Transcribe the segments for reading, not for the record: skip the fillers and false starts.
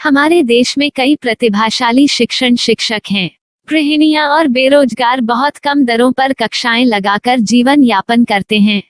हमारे देश में कई प्रतिभाशाली शिक्षण शिक्षक हैं। गृहिणियां और बेरोजगार बहुत कम दरों पर कक्षाएं लगाकर जीवन यापन करते हैं।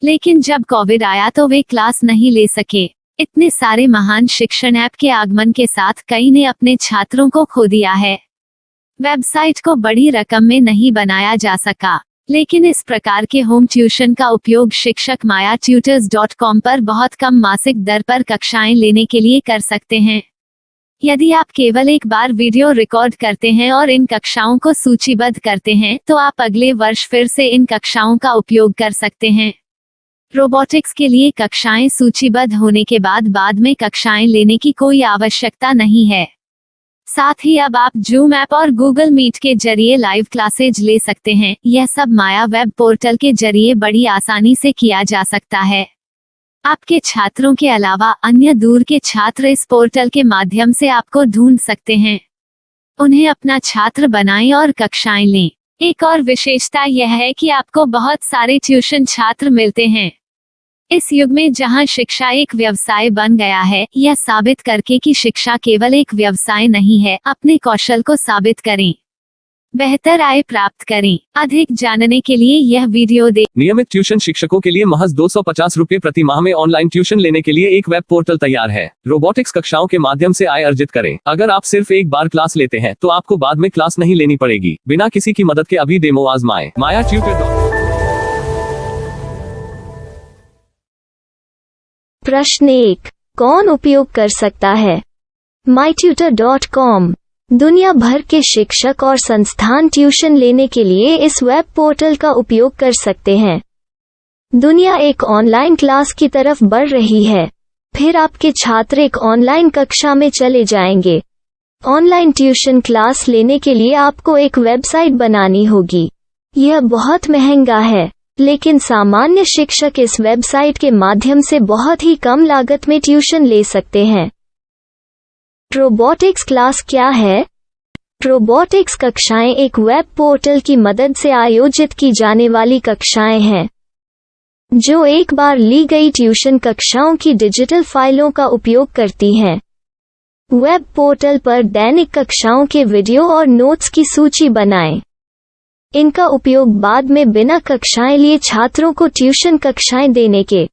लेकिन जब कोविड आया तो वे क्लास नहीं ले सके। इतने सारे महान शिक्षण ऐप के आगमन के साथ कई ने अपने छात्रों को खो दिया है। वेबसाइट को बड़ी रकम में नहीं बनाया जा सका, लेकिन इस प्रकार के होम ट्यूशन का उपयोग शिक्षक myatutors.com पर बहुत कम मासिक दर पर कक्षाएं लेने के लिए कर सकते हैं। यदि आप केवल एक बार वीडियो रिकॉर्ड करते हैं और इन कक्षाओं को सूचीबद्ध करते हैं तो आप अगले वर्ष फिर से इन कक्षाओं का उपयोग कर सकते हैं। रोबोटिक्स के लिए कक्षाएं सूचीबद्ध होने के बाद में कक्षाएं लेने की कोई आवश्यकता नहीं है। साथ ही अब आप जूम ऐप और गूगल मीट के जरिए लाइव क्लासेज ले सकते हैं। यह सब माया वेब पोर्टल के जरिए बड़ी आसानी से किया जा सकता है। आपके छात्रों के अलावा अन्य दूर के छात्र इस पोर्टल के माध्यम से आपको ढूंढ सकते हैं। उन्हें अपना छात्र बनाएं और कक्षाएं लें। एक और विशेषता यह है कि आपको बहुत सारे ट्यूशन छात्र मिलते हैं। इस युग में जहां शिक्षा एक व्यवसाय बन गया है, यह साबित करके कि शिक्षा केवल एक व्यवसाय नहीं है, अपने कौशल को साबित करें, बेहतर आय प्राप्त करें। अधिक जानने के लिए यह वीडियो देखें। नियमित ट्यूशन शिक्षकों के लिए महज 250 रुपए प्रति माह में ऑनलाइन ट्यूशन लेने के लिए एक वेब पोर्टल तैयार है। रोबोटिक्स कक्षाओं के माध्यम से आय अर्जित करें। अगर आप सिर्फ एक बार क्लास लेते हैं तो आपको बाद में क्लास नहीं लेनी पड़ेगी। बिना किसी की मदद के अभी डेमो आजमाएं। myatutors.com। प्रश्न 1, कौन उपयोग कर सकता है? mytutor.com दुनिया भर के शिक्षक और संस्थान ट्यूशन लेने के लिए इस वेब पोर्टल का उपयोग कर सकते हैं। दुनिया एक ऑनलाइन क्लास की तरफ बढ़ रही है। फिर आपके छात्र एक ऑनलाइन कक्षा में चले जाएंगे। ऑनलाइन ट्यूशन क्लास लेने के लिए आपको एक वेबसाइट बनानी होगी। यह बहुत महंगा है, लेकिन सामान्य शिक्षक इस वेबसाइट के माध्यम से बहुत ही कम लागत में ट्यूशन ले सकते हैं। रोबोटिक्स क्लास क्या है? रोबोटिक्स कक्षाएं एक वेब पोर्टल की मदद से आयोजित की जाने वाली कक्षाएं हैं, जो एक बार ली गई ट्यूशन कक्षाओं की डिजिटल फाइलों का उपयोग करती हैं। वेब पोर्टल पर दैनिक कक्षाओं के वीडियो और नोट्स की सूची बनाएं। इनका उपयोग बाद में बिना कक्षाएं लिए छात्रों को ट्यूशन कक्षाएं देने के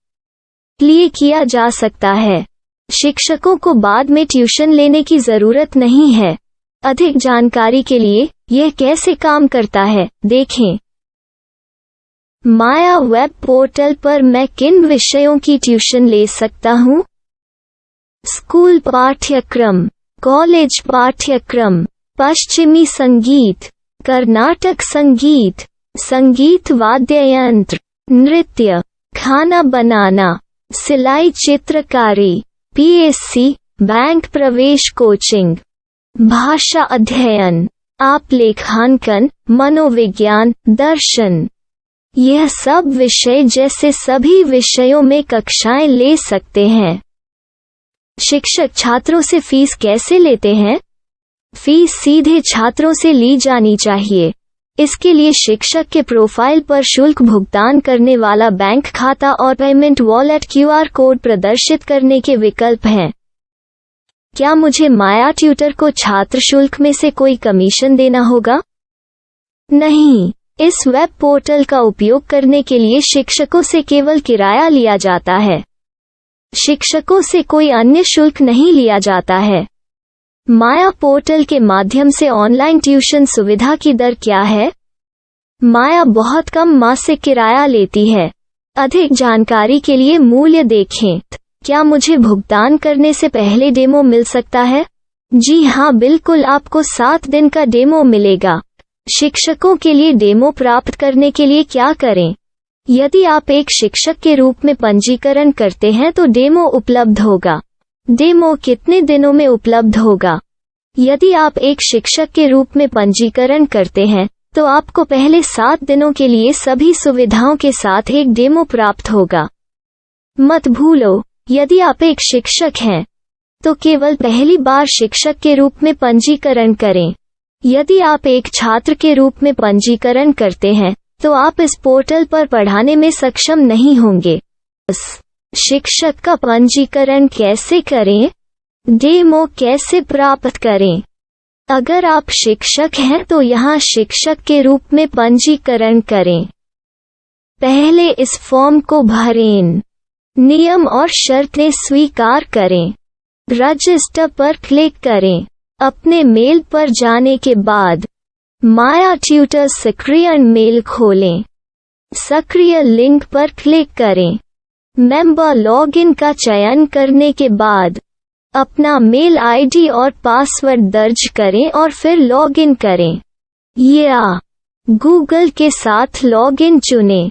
लिए किया जा सकता है। शिक्षकों को बाद में ट्यूशन लेने की जरूरत नहीं है। अधिक जानकारी के लिए यह कैसे काम करता है, देखें। माया वेब पोर्टल पर मैं किन विषयों की ट्यूशन ले सकता हूँ? स्कूल पाठ्यक्रम, कॉलेज पाठ्यक्रम, पश्चिमी संगीत, कर्नाटक संगीत, संगीत वाद्य यंत्र, नृत्य, खाना बनाना, सिलाई चित्रकारी, पीएससी, बैंक प्रवेश कोचिंग, भाषा अध्ययन, आप लेखांकन, मनोविज्ञान, दर्शन। यह सब विषय जैसे सभी विषयों में कक्षाएं ले सकते हैं। शिक्षक छात्रों से फीस कैसे लेते हैं? फीस सीधे छात्रों से ली जानी चाहिए। इसके लिए शिक्षक के प्रोफाइल पर शुल्क भुगतान करने वाला बैंक खाता और पेमेंट वॉलेट क्यूआर कोड प्रदर्शित करने के विकल्प हैं। क्या मुझे माया ट्यूटर को छात्र शुल्क में से कोई कमीशन देना होगा? नहीं, इस वेब पोर्टल का उपयोग करने के लिए शिक्षकों से केवल किराया लिया जाता है। शिक्षकों से कोई अन्य शुल्क नहीं लिया जाता है। माया पोर्टल के माध्यम से ऑनलाइन ट्यूशन सुविधा की दर क्या है? माया बहुत कम मासिक किराया लेती है। अधिक जानकारी के लिए मूल्य देखें। क्या मुझे भुगतान करने से पहले डेमो मिल सकता है? जी हाँ, बिल्कुल, आपको 7 दिन का डेमो मिलेगा। शिक्षकों के लिए डेमो प्राप्त करने के लिए क्या करें? यदि आप एक शिक्षक के रूप में पंजीकरण करते हैं तो डेमो उपलब्ध होगा। डेमो कितने दिनों में उपलब्ध होगा? यदि आप एक शिक्षक के रूप में पंजीकरण करते हैं तो आपको पहले 7 दिनों के लिए सभी सुविधाओं के साथ एक डेमो प्राप्त होगा। मत भूलो, यदि आप एक शिक्षक हैं तो केवल पहली बार शिक्षक के रूप में पंजीकरण करें। यदि आप एक छात्र के रूप में पंजीकरण करते हैं तो आप इस पोर्टल पर पढ़ाने में सक्षम नहीं होंगे। शिक्षक का पंजीकरण कैसे करें? डेमो कैसे प्राप्त करें? अगर आप शिक्षक हैं तो यहाँ शिक्षक के रूप में पंजीकरण करें। पहले इस फॉर्म को भरें। नियम और शर्तें स्वीकार करें। रजिस्टर पर क्लिक करें। अपने मेल पर जाने के बाद माया ट्यूटर सक्रिय मेल खोलें। सक्रिय लिंक पर क्लिक करें। मेंबर लॉगिन का चयन करने के बाद अपना मेल आईडी और पासवर्ड दर्ज करें और फिर लॉगिन करें या गूगल के साथ लॉगिन चुनें।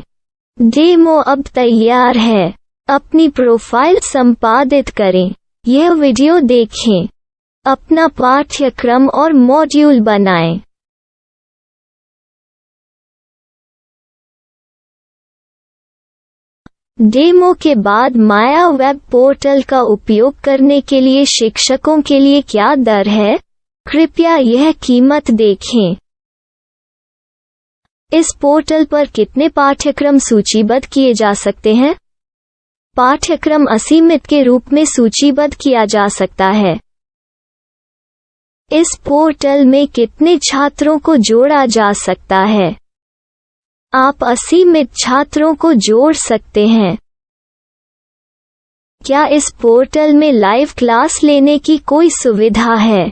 डेमो अब तैयार है। अपनी प्रोफाइल संपादित करें। यह वीडियो देखें। अपना पाठ्यक्रम और मॉड्यूल बनाएं। डेमो के बाद माया वेब पोर्टल का उपयोग करने के लिए शिक्षकों के लिए क्या दर है? कृपया यह कीमत देखें। इस पोर्टल पर कितने पाठ्यक्रम सूचीबद्ध किए जा सकते हैं? पाठ्यक्रम असीमित के रूप में सूचीबद्ध किया जा सकता है। इस पोर्टल में कितने छात्रों को जोड़ा जा सकता है? आप असीमित छात्रों को जोड़ सकते हैं। क्या इस पोर्टल में लाइव क्लास लेने की कोई सुविधा है?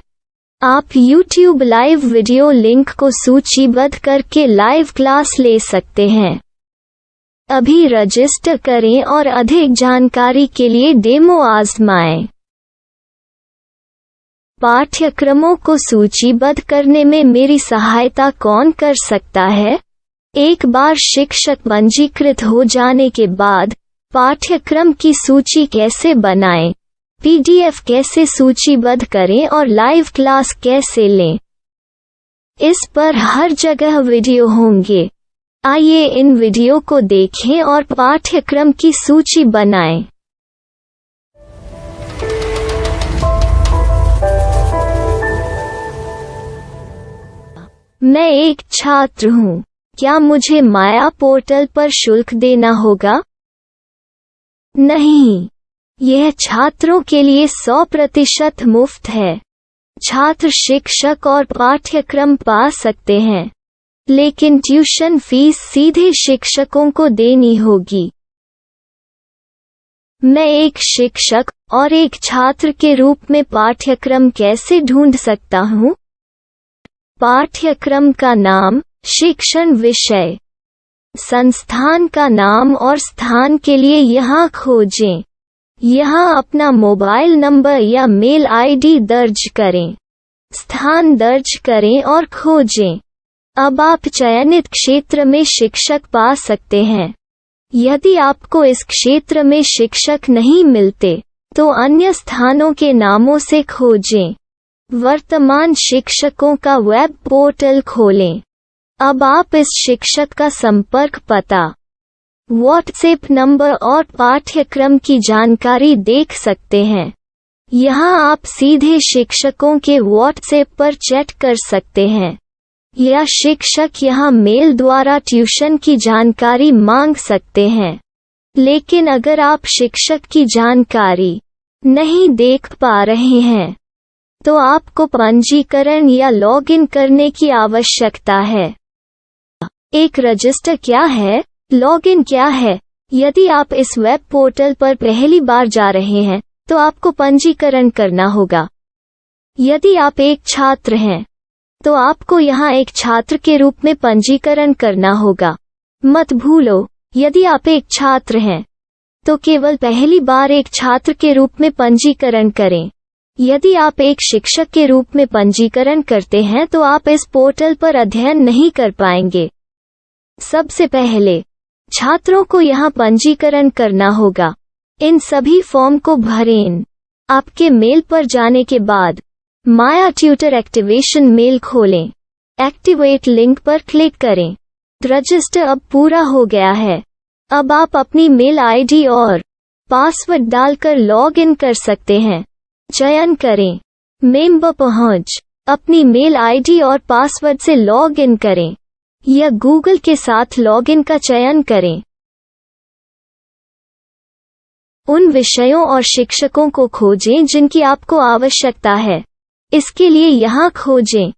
आप YouTube लाइव वीडियो लिंक को सूचीबद्ध करके लाइव क्लास ले सकते हैं। अभी रजिस्टर करें और अधिक जानकारी के लिए डेमो आजमाएं। पाठ्यक्रमों को सूचीबद्ध करने में मेरी सहायता कौन कर सकता है? एक बार शिक्षक पंजीकृत हो जाने के बाद पाठ्यक्रम की सूची कैसे बनाएं? PDF कैसे सूचीबद्ध करें और लाइव क्लास कैसे लें? इस पर हर जगह वीडियो होंगे। आइए इन वीडियो को देखें और पाठ्यक्रम की सूची बनाएं। मैं एक छात्र हूँ। क्या मुझे माया पोर्टल पर शुल्क देना होगा? नहीं, यह छात्रों के लिए 100% मुफ्त है। छात्र शिक्षक और पाठ्यक्रम पा सकते हैं, लेकिन ट्यूशन फीस सीधे शिक्षकों को देनी होगी। मैं एक शिक्षक और एक छात्र के रूप में पाठ्यक्रम कैसे ढूंढ सकता हूँ? पाठ्यक्रम का नाम, शिक्षण विषय, संस्थान का नाम और स्थान के लिए यहाँ खोजें। यहाँ अपना मोबाइल नंबर या मेल आईडी दर्ज करें। स्थान दर्ज करें और खोजें। अब आप चयनित क्षेत्र में शिक्षक पा सकते हैं। यदि आपको इस क्षेत्र में शिक्षक नहीं मिलते, तो अन्य स्थानों के नामों से खोजें। वर्तमान शिक्षकों का वेब पोर्टल खोलें। अब आप इस शिक्षक का संपर्क पता, व्हाट्सएप नंबर और पाठ्यक्रम की जानकारी देख सकते हैं। यहाँ आप सीधे शिक्षकों के व्हाट्सएप पर चैट कर सकते हैं या शिक्षक यहाँ मेल द्वारा ट्यूशन की जानकारी मांग सकते हैं। लेकिन अगर आप शिक्षक की जानकारी नहीं देख पा रहे हैं, तो आपको पंजीकरण या लॉगिन करने की आवश्यकता है। एक रजिस्टर क्या है? लॉगिन क्या है? यदि आप इस वेब पोर्टल पर पहली बार जा रहे हैं, तो आपको पंजीकरण करना होगा। यदि आप एक छात्र हैं, तो आपको यहाँ एक छात्र के रूप में पंजीकरण करना होगा। मत भूलो, यदि आप एक छात्र हैं, तो केवल पहली बार एक छात्र के रूप में पंजीकरण करें। यदि आप एक शिक्षक के रूप में पंजीकरण करते हैं, तो आप इस पोर्टल पर अध्ययन नहीं कर पाएंगे। सबसे पहले छात्रों को यहाँ पंजीकरण करना होगा। इन सभी फॉर्म को भरें। आपके मेल पर जाने के बाद माया ट्यूटर एक्टिवेशन मेल खोलें। एक्टिवेट लिंक पर क्लिक करें। रजिस्टर अब पूरा हो गया है। अब आप अपनी मेल आईडी और पासवर्ड डालकर लॉग इन कर सकते हैं। चयन करें मेंबर पहुंच। अपनी मेल आईडी और पासवर्ड से लॉग इन करें या गूगल के साथ लॉगिन का चयन करें। उन विषयों और शिक्षकों को खोजें जिनकी आपको आवश्यकता है। इसके लिए यहाँ खोजें।